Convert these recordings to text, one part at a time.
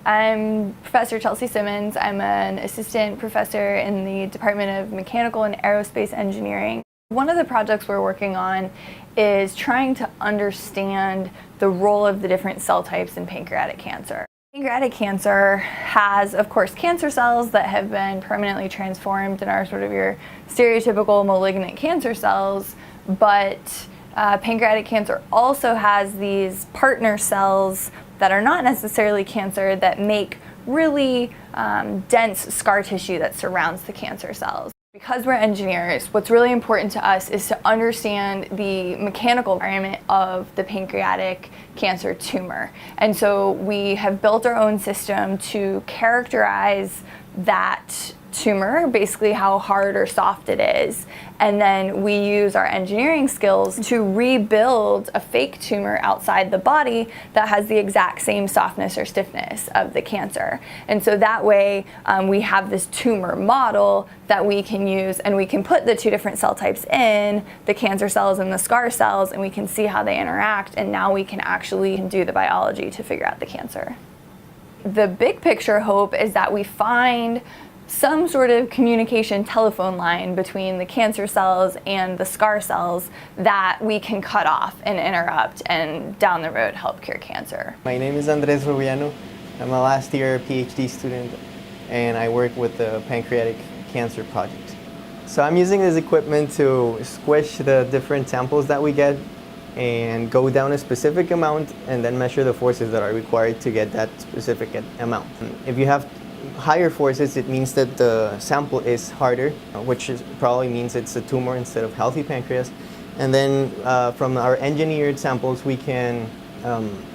I'm Professor Chelsea Simmons. I'm an assistant professor in the Department of Mechanical and Aerospace Engineering. One of the projects we're working on is trying to understand the role of the different cell types in pancreatic cancer. Pancreatic cancer has, of course, cancer cells that have been permanently transformed and are sort of your stereotypical malignant cancer cells, but pancreatic cancer also has these partner cells that are not necessarily cancer that make really dense scar tissue that surrounds the cancer cells. Because we're engineers, what's really important to us is to understand the mechanical environment of the pancreatic cancer tumor. And so we have built our own system to characterize that tumor, basically how hard or soft it is, and then we use our engineering skills to rebuild a fake tumor outside the body that has the exact same softness or stiffness of the cancer. And so that way we have this tumor model that we can use, and we can put the two different cell types in, the cancer cells and the scar cells, and we can see how they interact, and now we can actually do the biology to figure out the cancer. The big picture hope is that we find some sort of communication telephone line between the cancer cells and the scar cells that we can cut off and interrupt and down the road help cure cancer. My name is Andres Rubiano. I'm a last year PhD student and I work with the Pancreatic Cancer Project. So I'm using this equipment to squish the different samples that we get and go down a specific amount and then measure the forces that are required to get that specific amount. If you have higher forces, it means that the sample is harder, which probably means it's a tumor instead of healthy pancreas. And then from our engineered samples, we can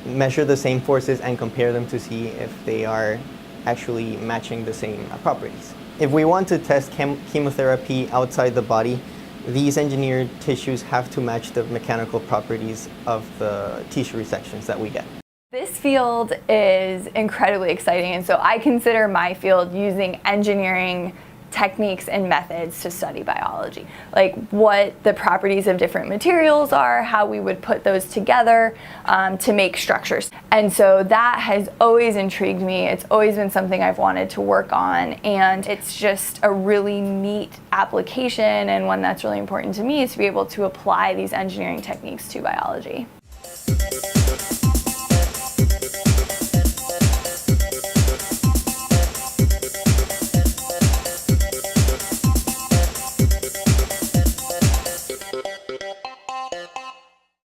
measure the same forces and compare them to see if they are actually matching the same properties. If we want to test chemotherapy outside the body, these engineered tissues have to match the mechanical properties of the tissue resections that we get. This field is incredibly exciting, and so I consider my field using engineering techniques and methods to study biology. Like what the properties of different materials are, how we would put those together to make structures. And so that has always intrigued me. It's always been something I've wanted to work on, and it's just a really neat application, and one that's really important to me is to be able to apply these engineering techniques to biology.